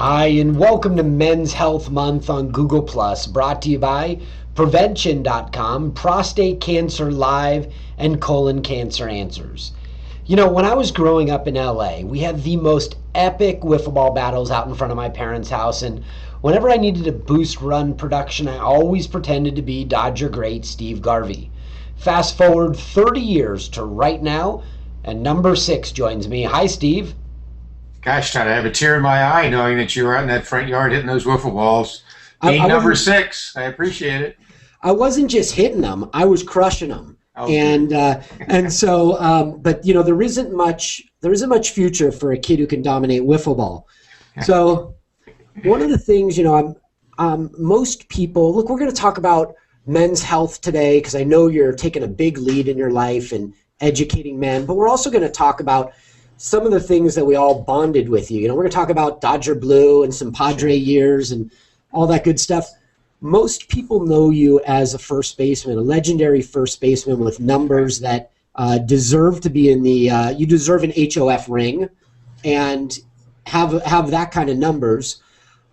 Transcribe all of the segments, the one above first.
Hi, and welcome to Men's Health Month on Google Plus, brought to you by Prevention.com, Prostate Cancer Live, and Colon Cancer Answers. You know, when I was growing up in LA, we had the most epic wiffle ball battles out in front of my parents' house, and whenever I needed to boost run production, I always pretended to be Dodger great Steve Garvey. Fast forward 30 years to right now, and number 6 joins me. Hi, Steve. Gosh, Todd, I have a tear in my eye knowing that you were out in that front yard hitting those wiffle balls. I, Being I number wasn't 6, I appreciate it. I wasn't just hitting them; I was crushing them. Oh, good. But you know, there isn't much future for a kid who can dominate wiffle ball. So one of the things, most people look. We're going to talk about men's health today because I know you're taking a big lead in your life and educating men. But we're also going to talk about some of the things that we all bonded with you. You know, we're going to talk about Dodger Blue and some Padre years and all that good stuff. Most people know you as a first baseman, a legendary first baseman with numbers that deserve to be in the. You deserve an HOF ring, and have that kind of numbers.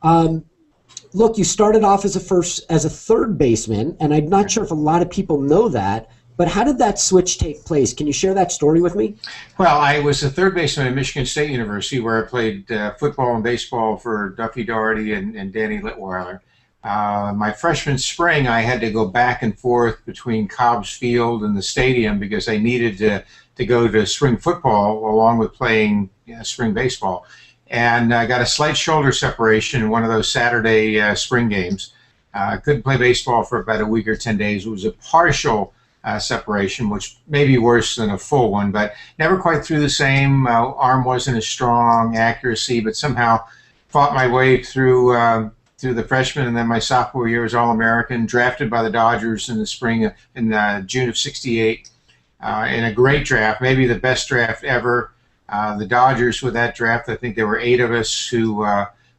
Look, you started off as a third baseman, and I'm not sure if a lot of people know that. But how did that switch take place? Can you share that story with me? Well, I was a third baseman at Michigan State University where I played football and baseball for Duffy Daugherty and Danny Litweiler. My freshman spring, I had to go back and forth between Cobb's Field and the stadium because I needed to go to spring football along with playing spring baseball. And I got a slight shoulder separation in one of those Saturday spring games. I couldn't play baseball for about a week or 10 days. It was a partial separation, which may be worse than a full one, but never quite through the same. Arm wasn't as strong, accuracy, but somehow fought my way through the freshman, and then my sophomore year was All-American, drafted by the Dodgers in the spring, in June of '68, in a great draft, maybe the best draft ever. The Dodgers, with that draft, I think there were 8 of us who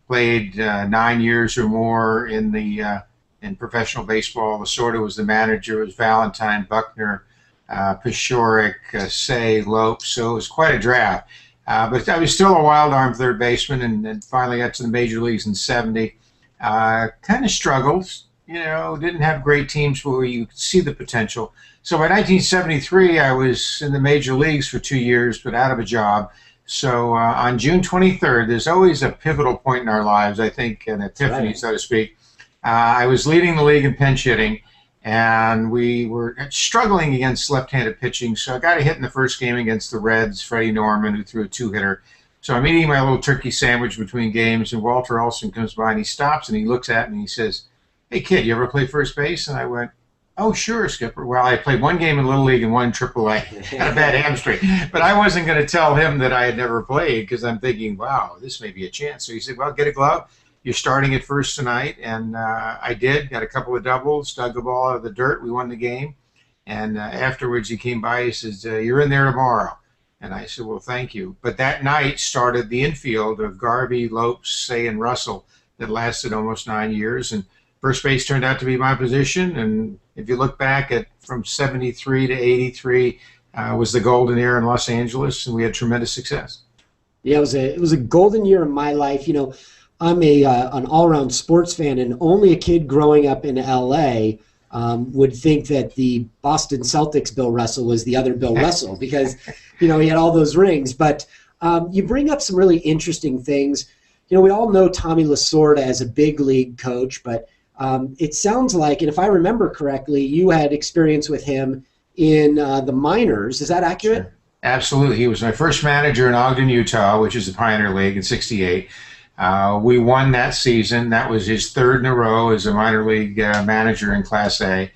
played 9 years or more in professional baseball. Lasorda was the manager. It was Valentine, Buckner, Pashoric, Say, Lopes. So it was quite a draft. But I was still a wild arm third baseman, and finally got to the major leagues in '70. Kind of struggled, didn't have great teams where you could see the potential. So by 1973, I was in the major leagues for 2 years, but out of a job. So on June 23rd, there's always a pivotal point in our lives, I think, an epiphany, Right. so to speak. I was leading the league in pinch hitting, and we were struggling against left-handed pitching. So I got a hit in the first game against the Reds, Freddie Norman, who threw a 2-hitter. So I'm eating my little turkey sandwich between games, and Walter Olson comes by, and he stops, and he looks at me, and he says, "Hey, kid, you ever play first base?" And I went, "Oh, sure, Skipper." Well, I played one game in Little League and one AAA. Had a bad hamstring. But I wasn't going to tell him that I had never played because I'm thinking, wow, this may be a chance. So he said, "Well, get a glove. You're starting at first tonight." And I did. Got a couple of doubles, dug the ball out of the dirt. We won the game. And afterwards he came by. He says, "You're in there tomorrow." And I said, "Well, thank you." But that night started the infield of Garvey, Lopes, Say, and Russell that lasted almost 9 years. And first base turned out to be my position. And if you look back at from '73 to '83, was the golden era in Los Angeles, and we had tremendous success. Yeah, it was a golden year in my life. I'm an all-around sports fan, and only a kid growing up in LA would think that the Boston Celtics Bill Russell was the other Bill Russell because he had all those rings. But you bring up some really interesting things. We all know Tommy Lasorda as a big league coach, but it sounds like, and if I remember correctly, you had experience with him in the minors. Is that accurate? Sure. Absolutely. He was my first manager in Ogden, Utah, which is the Pioneer League in '68. We won that season. That was his third in a row as a minor league manager in Class A.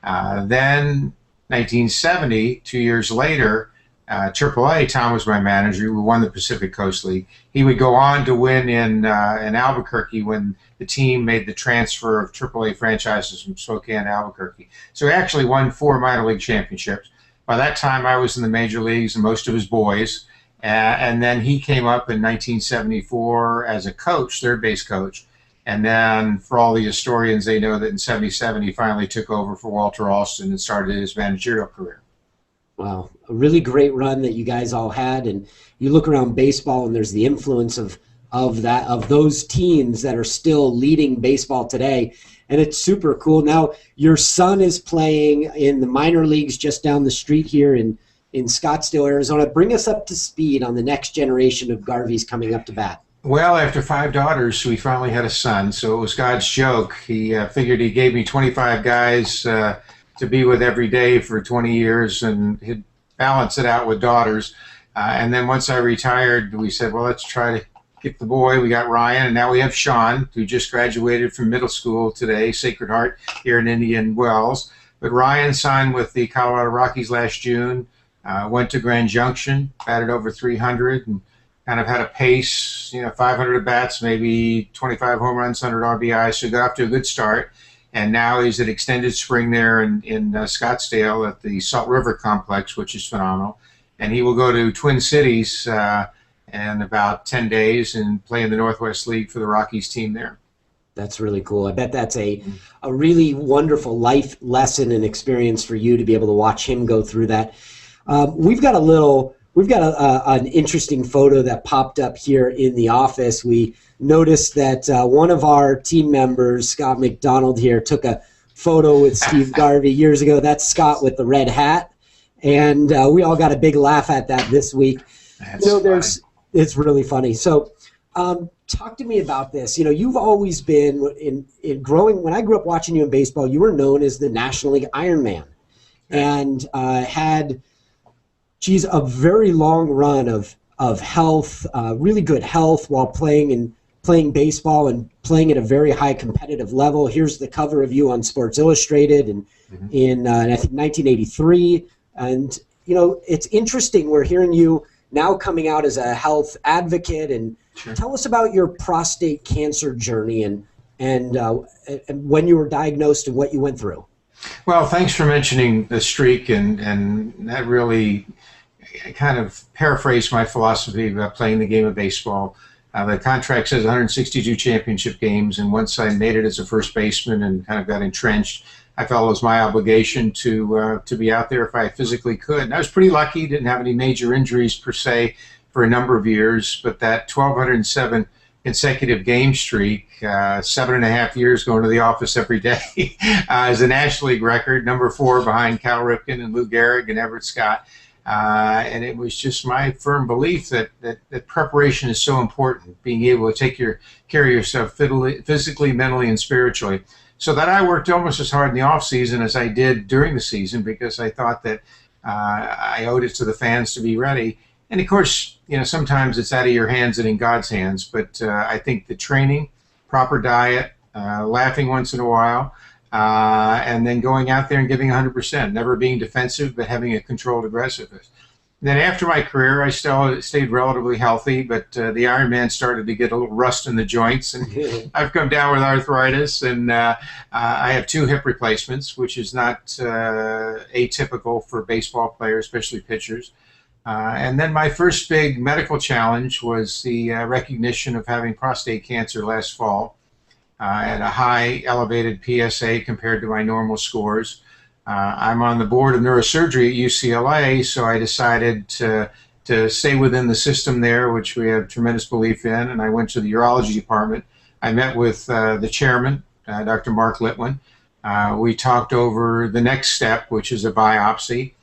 Then 1970, 2 years later, AAA, Tom was my manager. We won the Pacific Coast League. He would go on to win in Albuquerque when the team made the transfer of AAA franchises from Spokane to Albuquerque. So he actually won 4 minor league championships. By that time, I was in the major leagues and most of his boys. And then he came up in 1974 as a coach, third base coach. And then for all the historians, they know that in '77, he finally took over for Walter Alston and started his managerial career. Wow, a really great run that you guys all had. And you look around baseball, and there's the influence of of those teams that are still leading baseball today. And it's super cool. Now, your son is playing in the minor leagues just down the street here in Scottsdale, Arizona. Bring us up to speed on the next generation of Garveys coming up to bat. Well, after 5 daughters, we finally had a son. So it was God's joke. He figured he gave me 25 guys to be with every day for 20 years, and he'd balance it out with daughters. And then once I retired, we said, well, let's try to get the boy. We got Ryan, and now we have Sean, who just graduated from middle school today, Sacred Heart, here in Indian Wells. But Ryan signed with the Colorado Rockies last June, went to Grand Junction, batted over 300, and kind of had a pace, 500 at bats, maybe 25 home runs, 100 RBI, so got off to a good start. And now he's at extended spring there in Scottsdale at the Salt River Complex, which is phenomenal. And he will go to Twin Cities in about 10 days and play in the Northwest League for the Rockies team there. That's really cool. I bet that's a really wonderful life lesson and experience for you to be able to watch him go through that. We've got an interesting photo that popped up here in the office. We noticed that one of our team members, Scott McDonald here, took a photo with Steve Garvey years ago. That's Scott with the red hat. And we all got a big laugh at that this week. It's really funny. So talk to me about this. You've always been, in growing, when I grew up watching you in baseball, you were known as the National League Iron Man, and had a very long run of health, really good health while playing baseball and playing at a very high competitive level. Here's the cover of you on Sports Illustrated in I think 1983. And it's interesting. We're hearing you now coming out as a health advocate, and tell us about your prostate cancer journey and when you were diagnosed and what you went through. Well, thanks for mentioning the streak, and that really kind of paraphrased my philosophy about playing the game of baseball. The contract says 162 championship games, and once I made it as a first baseman and kind of got entrenched, I felt it was my obligation to be out there if I physically could. And I was pretty lucky, didn't have any major injuries per se for a number of years, but that 1,207 consecutive game streak, 7.5 years going to the office every day, is a National League record, number 4 behind Cal Ripken and Lou Gehrig and Everett Scott. And it was just my firm belief that preparation is so important, being able to take care of yourself physically, mentally, and spiritually. So that I worked almost as hard in the off season as I did during the season, because I thought that I owed it to the fans to be ready. And of course, sometimes it's out of your hands and in God's hands. But I think the training, proper diet, laughing once in a while, and then going out there and giving 100%, never being defensive, but having a controlled aggressiveness. Then after my career, I still stayed relatively healthy, but the Ironman started to get a little rust in the joints, and I've come down with arthritis, and I have 2 hip replacements, which is not atypical for baseball players, especially pitchers. And then my first big medical challenge was the recognition of having prostate cancer last fall at a high elevated PSA compared to my normal scores. I'm on the board of neurosurgery at UCLA, so I decided to stay within the system there, which we have tremendous belief in, and I went to the urology department. I met with the chairman, Dr. Mark Litwin. We talked over the next step, which is a biopsy.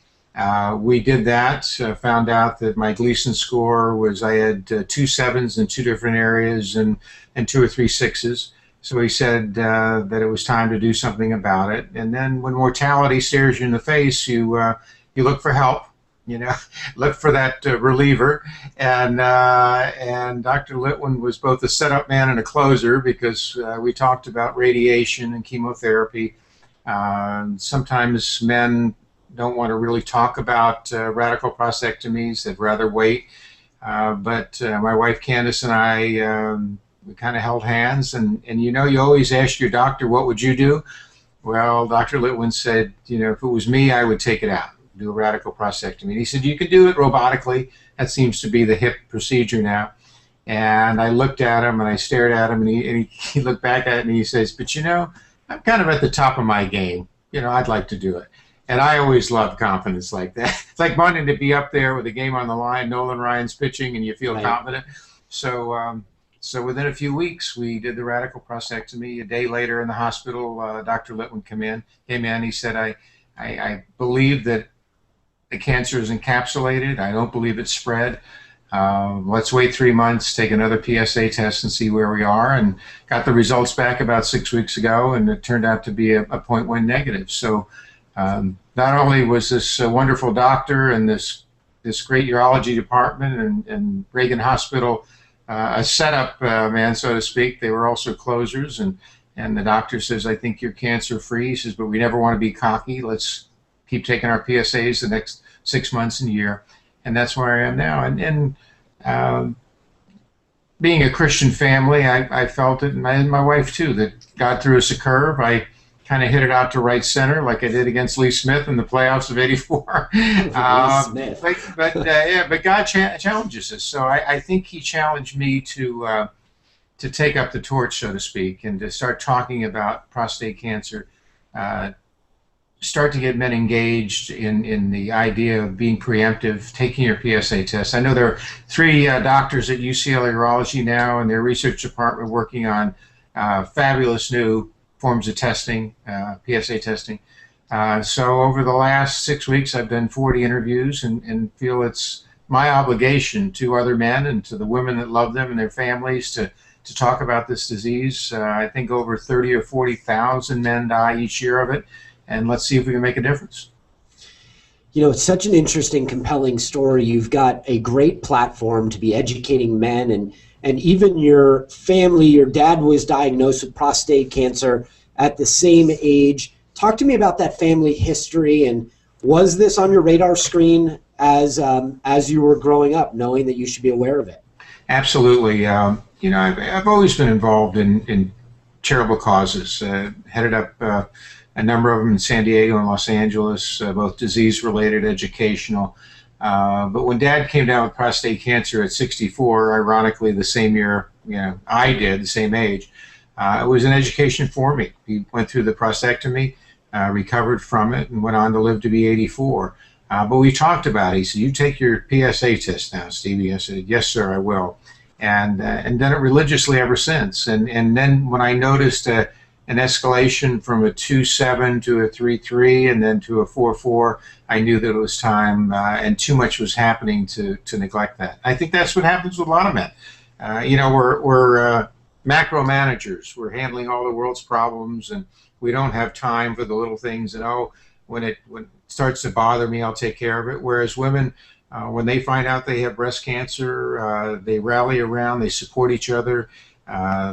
We did that, found out that my Gleason score was, I had 2 7s in 2 different areas and 2 or 3 6s. So he said that it was time to do something about it. And then when mortality stares you in the face, you look for help, look for that reliever. And Dr. Litwin was both a setup man and a closer, because we talked about radiation and chemotherapy. Sometimes men don't want to really talk about radical prostatectomies. They'd rather wait. But my wife Candace and I, we kind of held hands, and you always ask your doctor, what would you do? Well, Dr. Litwin said, if it was me, I would take it out, do a radical prostatectomy. And he said, you can do it robotically. That seems to be the hip procedure now. And I looked at him, and I stared at him, and he looked back at me, and he says, but I'm kind of at the top of my game. I'd like to do it. And I always love confidence like that. It's like wanting to be up there with the game on the line, Nolan Ryan's pitching, and you feel confident. So So within a few weeks, we did the radical prostatectomy. A day later in the hospital, Dr. Litwin came in. He said, I believe that the cancer is encapsulated. I don't believe it's spread. Let's wait 3 months, take another PSA test and see where we are. And got the results back about 6 weeks ago, and it turned out to be a 0.1 negative. So not only was this wonderful doctor and this great urology department and Reagan Hospital a setup man, so to speak, they were also closers. And the doctor says, I think you're cancer free. He says, but we never want to be cocky. Let's keep taking our PSAs the next 6 months and a year. And that's where I am now. And being a Christian family, I felt it, and my wife too, that God threw us a curve. I kind of hit it out to right center like I did against Lee Smith in the playoffs of '84. But God challenges us. So I think he challenged me to take up the torch, so to speak, and to start talking about prostate cancer, start to get men engaged in the idea of being preemptive, taking your PSA test. I know there are 3 doctors at UCLA Urology now in their research department working on fabulous new forms of testing, PSA testing. So over the last 6 weeks, I've done 40 interviews and feel it's my obligation to other men and to the women that love them and their families to talk about this disease. I think over 30 or 40,000 men die each year of it. And let's see if we can make a difference. You know, it's such an interesting, compelling story. You've got a great platform to be educating men, and even your family. Your dad was diagnosed with prostate cancer at the same age. Talk to me about that family history, and was this on your radar screen as you were growing up, knowing that you should be aware of it? Absolutely. You know, I've always been involved in charitable causes. Headed up a number of them in San Diego and Los Angeles, both disease-related, educational. But when Dad came down with prostate cancer at 64, ironically the same year I did, the same age, it was an education for me. He went through the prostatectomy, recovered from it, and went on to live to be 84. But we talked about it. He said, you take your PSA test now, Stevie. I said, yes, sir, I will. And done it religiously ever since. And then when I noticed an escalation from a 2.7 to a 3.3 and then to a 4.4, I knew that it was time, and too much was happening to neglect that. I think that's what happens with a lot of men. We're macro managers. We're handling all the world's problems, and we don't have time for the little things. And when it starts to bother me, I'll take care of it. Whereas women, when they find out they have breast cancer, they rally around, they support each other.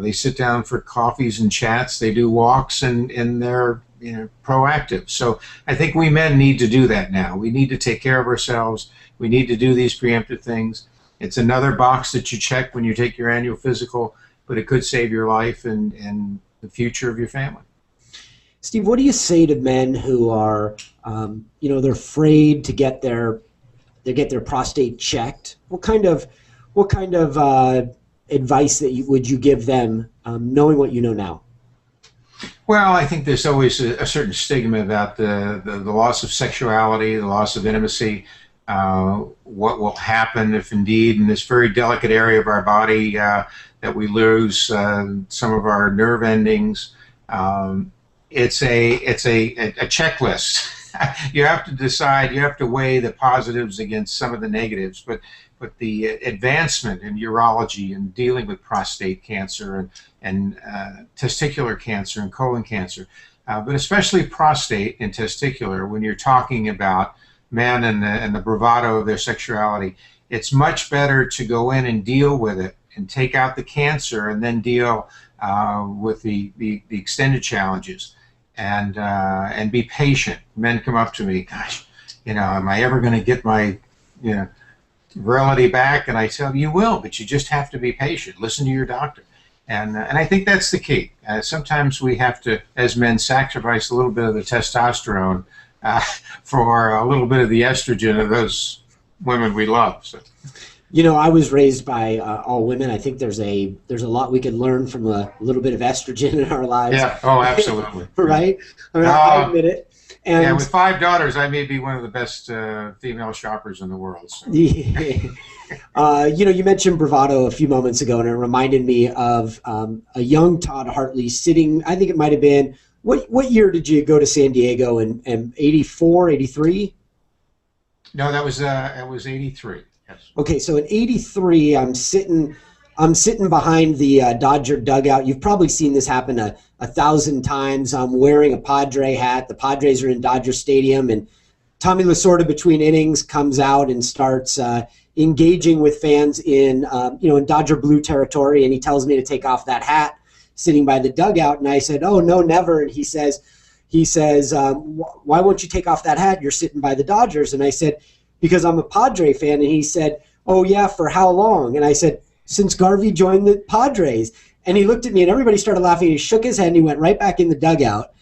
They sit down for coffees and chats. They do walks, and they're proactive. So I think we men need to do that now. We need to take care of ourselves. We need to do these preemptive things. It's another box that you check when you take your annual physical, but it could save your life and the future of your family. Steve, what do you say to men who are, they're afraid to get their prostate checked? What kind of advice would you give them, knowing what you know now? Well, I think there's always a certain stigma about the loss of sexuality, the loss of intimacy, what will happen if indeed in this very delicate area of our body that we lose some of our nerve endings. It's a checklist. You have to decide, you have to weigh the positives against some of the negatives, but the advancement in urology and dealing with prostate cancer and testicular cancer and colon cancer, but especially prostate and testicular, when you're talking about men and the bravado of their sexuality, it's much better to go in and deal with it and take out the cancer and then deal with the extended challenges and be patient. Men come up to me, gosh, am I ever going to get my, virility back? And I tell them, you will, but you just have to be patient. Listen to your doctor. And I think that's the key. Sometimes we have to, as men, sacrifice a little bit of the testosterone for a little bit of the estrogen of those women we love. So. You know, I was raised by all women. I think there's a lot we can learn from a little bit of estrogen in our lives. Yeah. Oh, absolutely. Right? I mean, I admit it. And yeah, with 5 daughters, I may be one of the best female shoppers in the world. So. you know, you mentioned bravado a few moments ago, and it reminded me of a young Todd Hartley sitting, I think it might have been, what year did you go to San Diego, in 84, 83? No, that was 83. Yes. Okay, so in '83, I'm sitting behind the Dodger dugout. You've probably seen this happen a 1,000 times. I'm wearing a Padre hat. The Padres are in Dodger Stadium, and Tommy Lasorda, between innings, comes out and starts engaging with fans in in Dodger blue territory, and he tells me to take off that hat, sitting by the dugout. And I said, "Oh no, never." And he says, "Why won't you take off that hat? You're sitting by the Dodgers." And I said, "Because I'm a Padre fan." And he said, "Oh yeah, for how long?" And I said, "Since Garvey joined the Padres." And he looked at me and everybody started laughing. He shook his head and he went right back in the dugout.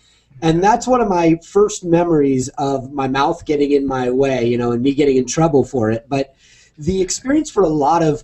And that's one of my first memories of my mouth getting in my way, and me getting in trouble for it. But the experience for a lot of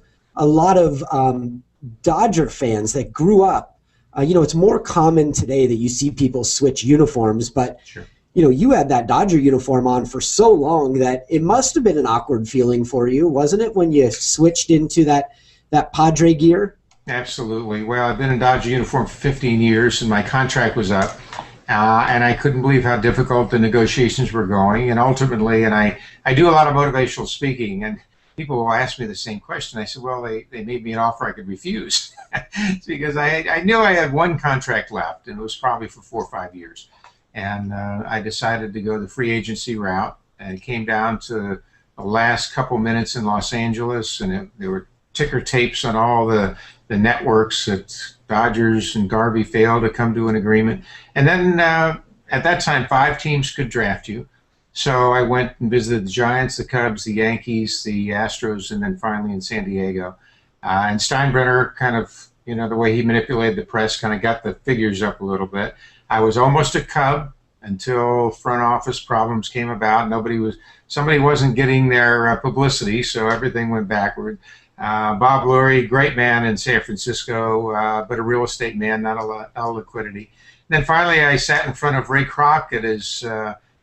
Dodger fans that grew up, it's more common today that you see people switch uniforms, but Sure. You had that Dodger uniform on for so long that it must have been an awkward feeling for you, wasn't it, when you switched into that Padre gear? Absolutely. Well, I've been in Dodger uniform for 15 years, and my contract was up, and I couldn't believe how difficult the negotiations were going. And ultimately, and I do a lot of motivational speaking, and people will ask me the same question. I said, well, they made me an offer I could refuse because I knew I had one contract left, and it was probably for 4 or 5 years. And I decided to go the free agency route, and it came down to the last couple minutes in Los Angeles, and there were ticker tapes on all the networks that Dodgers and Garvey failed to come to an agreement. And then at that time, 5 teams could draft you. So I went and visited the Giants, the Cubs, the Yankees, the Astros, and then finally in San Diego. And Steinbrenner kind of, the way he manipulated the press kind of got the figures up a little bit. I was almost a Cub until front office problems came about. Somebody wasn't getting their publicity, so everything went backward. Bob Lurie, great man in San Francisco, but a real estate man, not a lot of liquidity. And then finally, I sat in front of Ray Kroc at his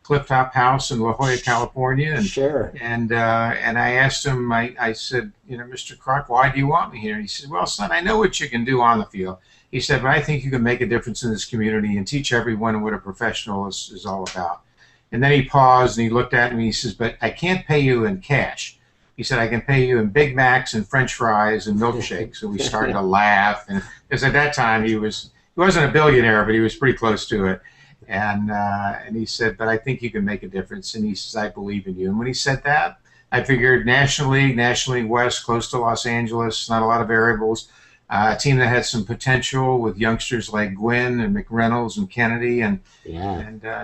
clifftop house in La Jolla, California, and Sure. And I asked him. I said, Mr. Kroc, why do you want me here? He said, well, son, I know what you can do on the field. He said, but I think you can make a difference in this community and teach everyone what a professional is all about. And then he paused and he looked at me and he says, but I can't pay you in cash. He said, I can pay you in Big Macs and French fries and milkshakes. So we started to laugh. And because at that time he wasn't a billionaire, but he was pretty close to it. And he said, but I think you can make a difference. And he says, I believe in you. And when he said that, I figured National League West, close to Los Angeles, not a lot of variables. A team that had some potential with youngsters like Gwynn and McReynolds and Kennedy, and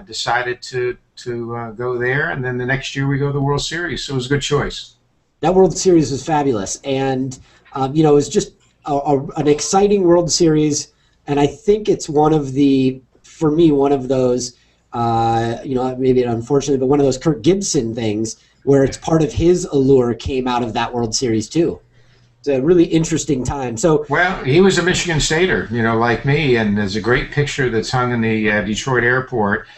decided to go there. And then the next year we go to the World Series. So it was a good choice. That World Series was fabulous. And, it was just an exciting World Series. And I think it's one of those, maybe unfortunately, but one of those Kirk Gibson things where it's part of his allure came out of that World Series too. It's a really interesting time. So, well, he was a Michigan Stater, like me, and there's a great picture that's hung in the Detroit airport.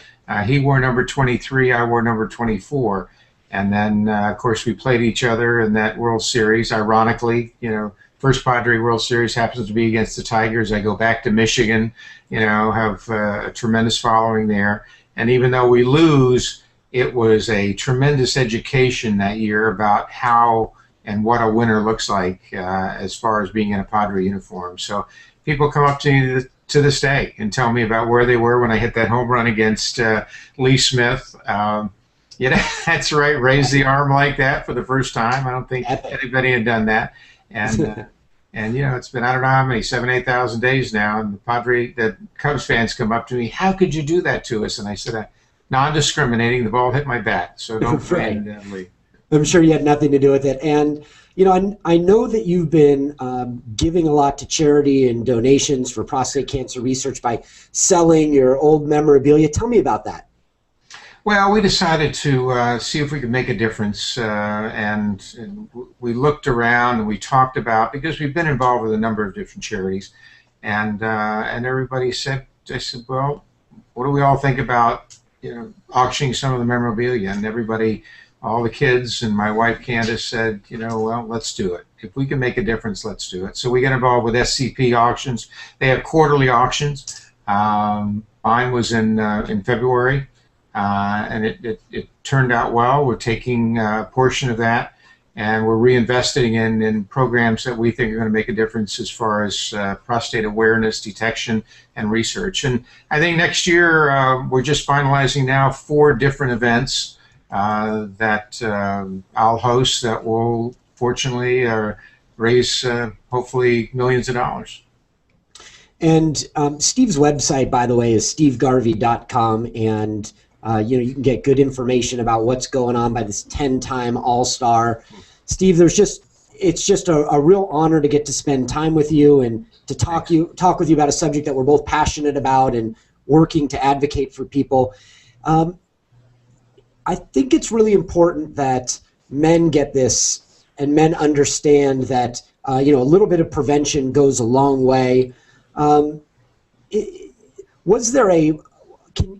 He wore number 23, I wore number 24. And then, of course, we played each other in that World Series. Ironically, first Padre World Series happens to be against the Tigers. I go back to Michigan, have a tremendous following there. And even though we lose, it was a tremendous education that year about how and what a winner looks like as far as being in a Padre uniform. So people come up to me to this day and tell me about where they were when I hit that home run against Lee Smith. That's right, raise the arm like that for the first time. I don't think anybody had done that. And it's been, I don't know how many, 7,000-8,000 days now, and the Cubs fans come up to me, how could you do that to us? And I said, non-discriminating, the ball hit my bat, so don't blame Lee. I'm sure you had nothing to do with it. And, I know that you've been giving a lot to charity and donations for prostate cancer research by selling your old memorabilia. Tell me about that. Well, we decided to see if we could make a difference, and we looked around and we talked about, because we've been involved with a number of different charities, and everybody said, I said, well, what do we all think about, auctioning some of the memorabilia? And everybody, all the kids and my wife Candace said, well, let's do it. If we can make a difference, let's do it. So we got involved with SCP auctions. They have quarterly auctions. Mine was in February. And it turned out well. We're taking a portion of that, and we're reinvesting in programs that we think are going to make a difference as far as prostate awareness, detection, and research. And I think next year we're just finalizing now 4 different events that I'll host that will fortunately raise hopefully millions of dollars. And Steve's website, by the way, is stevegarvey.com, and you can get good information about what's going on by this 10-time All-Star. Steve, it's just a real honor to get to spend time with you and to talk with you about a subject that we're both passionate about and working to advocate for people. I think it's really important that men get this and men understand that a little bit of prevention goes a long way. Was there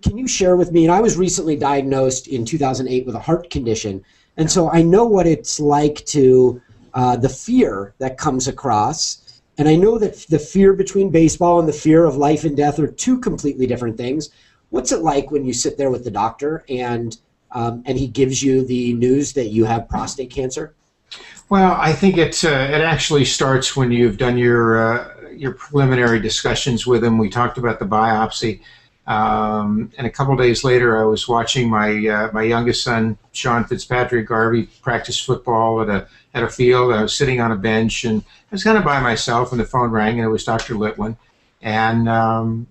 Can you share with me, and I was recently diagnosed in 2008 with a heart condition, and so I know what it's like to, the fear that comes across, and I know that the fear between baseball and the fear of life and death are 2 completely different things. What's it like when you sit there with the doctor and he gives you the news that you have prostate cancer? Well, I think it actually starts when you've done your preliminary discussions with him. We talked about the biopsy. And a couple of days later, I was watching my youngest son, Sean Fitzpatrick Garvey, practice football at a field. I was sitting on a bench, and I was kind of by myself, and the phone rang, and it was Dr. Litwin. And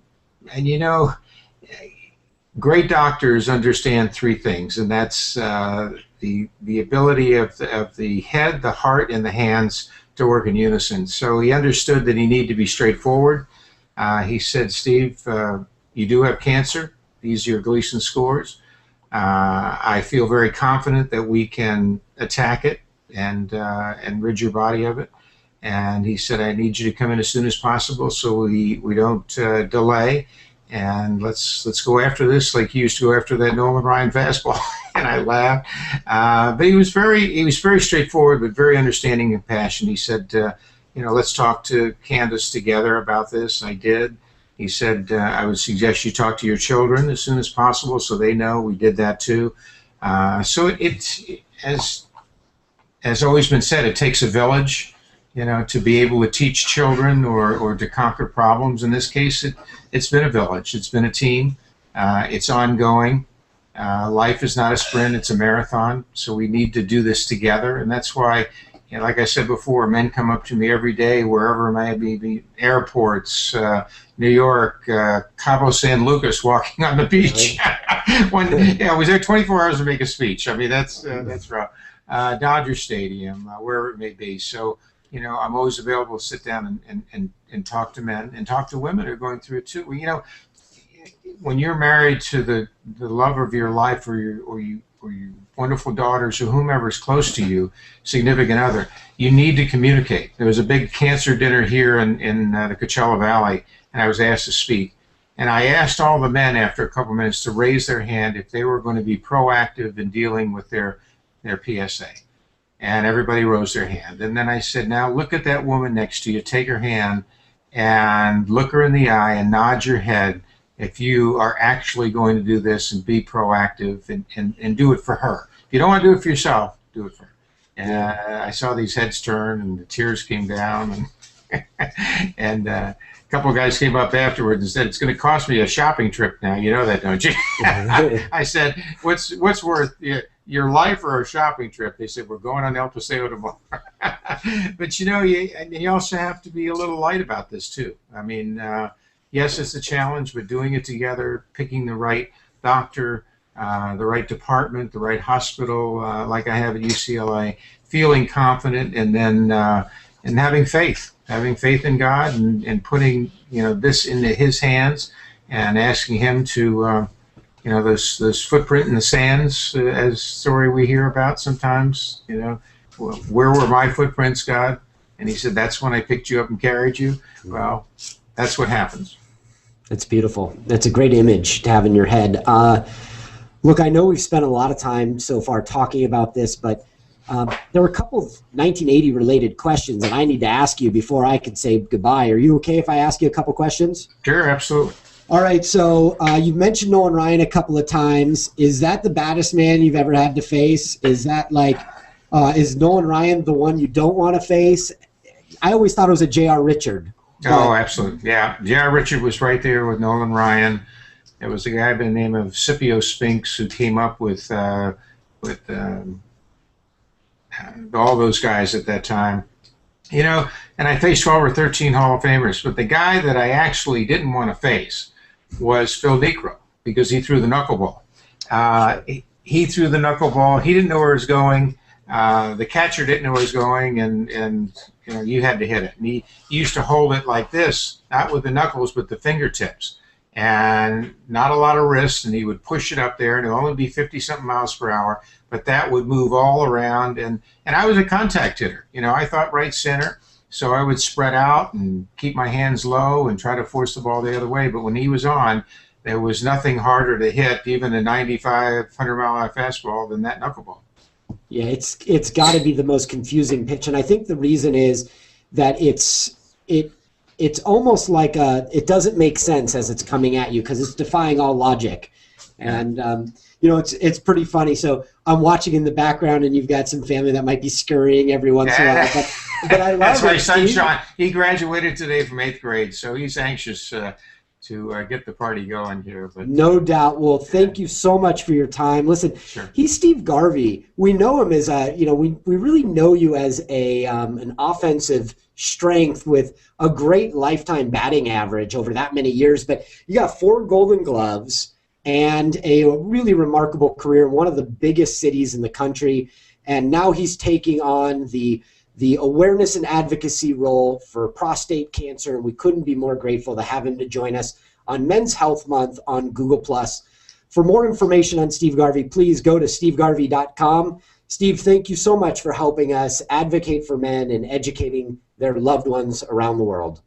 great doctors understand 3 things, and that's the ability of the head, the heart, and the hands to work in unison. So he understood that he needed to be straightforward. He said, Steve, you do have cancer. These are your Gleason scores. I feel very confident that we can attack it and rid your body of it. And he said, I need you to come in as soon as possible so we don't delay. And let's go after this like you used to go after that Nolan Ryan fastball. And I laughed. But he was very straightforward, but very understanding and passionate. He said, let's talk to Candace together about this. I did. He said, I would suggest you talk to your children as soon as possible so they know. We did that too. So it has always been said, it takes a village, to be able to teach children or to conquer problems. In this case, it's been a village. It's been a team. It's ongoing. Life is not a sprint, it's a marathon. So we need to do this together. And that's why, like I said before, men come up to me every day, wherever it may be, airports, New York, Cabo San Lucas, walking on the beach. I was there 24 hours to make a speech. I mean, that's rough. Dodger Stadium, wherever it may be. So, I'm always available to sit down and talk to men and talk to women who are going through it too. When you're married to the love of your life or your wonderful daughters or whomever is close to you, significant other, you need to communicate. There was a big cancer dinner here in the Coachella Valley, and I was asked to speak. And I asked all the men after a couple minutes to raise their hand if they were going to be proactive in dealing with their PSA. And everybody rose their hand. And then I said, now look at that woman next to you, take her hand and look her in the eye and nod your head if you are actually going to do this and be proactive and do it for her. If you don't want to do it for yourself, do it for her. And I saw these heads turn and the tears came down, and a couple of guys came up afterwards and said, it's going to cost me a shopping trip now. You know that, don't you? I said, what's worth your life or a shopping trip? They said, we're going on El Paseo tomorrow. But you also have to be a little light about this too. I mean, yes, it's a challenge, but doing it together, picking the right doctor, the right department, the right hospital, like I have at UCLA, feeling confident, and then and having faith in God, and putting this into His hands, and asking Him to those footprint in the sands, as story we hear about sometimes. Well, where were my footprints, God? And he said, that's when I picked you up and carried you. Well, that's what happens. That's beautiful. That's a great image to have in your head. Look, I know we've spent a lot of time so far talking about this, but there were a couple of 1980 related questions that I need to ask you before I could say goodbye. Are you okay if I ask you a couple questions? Sure, absolutely. All right, so you've mentioned Nolan Ryan a couple of times. Is that the baddest man you've ever had to face? Is that is Nolan Ryan the one you don't want to face? I always thought it was a J.R. Richard. Oh, absolutely. Yeah, J.R. Richard was right there with Nolan Ryan. There was a guy by the name of Scipio Spinks who came up with all those guys at that time. And I faced 12 or 13 Hall of Famers, but the guy that I actually didn't want to face was Phil Necro, because he threw the knuckleball. He threw the knuckleball. He didn't know where it was going. The catcher didn't know where it was going, and you had to hit it. And he used to hold it like this, not with the knuckles, but the fingertips, and not a lot of wrist. And he would push it up there, and it would only be 50-something miles per hour, but that would move all around. And I was a contact hitter. I thought right center, so I would spread out and keep my hands low and try to force the ball the other way. But when he was on, there was nothing harder to hit, even a 95, 100-mile-an-hour fastball, than that knuckleball. Yeah, it's got to be the most confusing pitch, and I think the reason is that it's almost like it doesn't make sense as it's coming at you because it's defying all logic, and it's pretty funny. So I'm watching in the background, and you've got some family that might be scurrying every once in a while. But I love That's it, my son, Steve. Sean. He graduated today from 8th grade, so he's anxious to get the party going here. But No doubt. Well, thank you so much for your time. Listen, Sure. He's Steve Garvey. We know him as we really know you as an offensive strength with a great lifetime batting average over that many years. But you got 4 Golden Gloves and a really remarkable career in one of the biggest cities in the country. And now he's taking on the awareness and advocacy role for prostate cancer. And we couldn't be more grateful to have him to join us on Men's Health Month on Google+. For more information on Steve Garvey, please go to stevegarvey.com. Steve, thank you so much for helping us advocate for men and educating their loved ones around the world.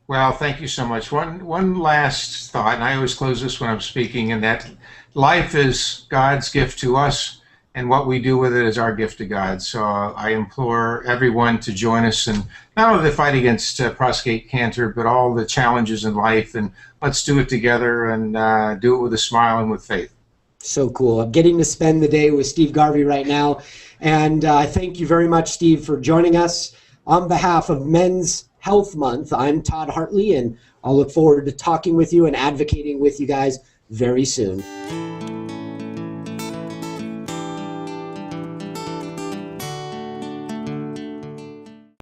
Well, thank you so much. One last thought, and I always close this when I'm speaking, and that life is God's gift to us, and what we do with it is our gift to God. So I implore everyone to join us in not only the fight against prostate cancer, but all the challenges in life, and let's do it together and do it with a smile and with faith. So cool. I'm getting to spend the day with Steve Garvey right now, and I thank you very much, Steve, for joining us. On behalf of Men's Health Month, I'm Todd Hartley, and I'll look forward to talking with you and advocating with you guys very soon.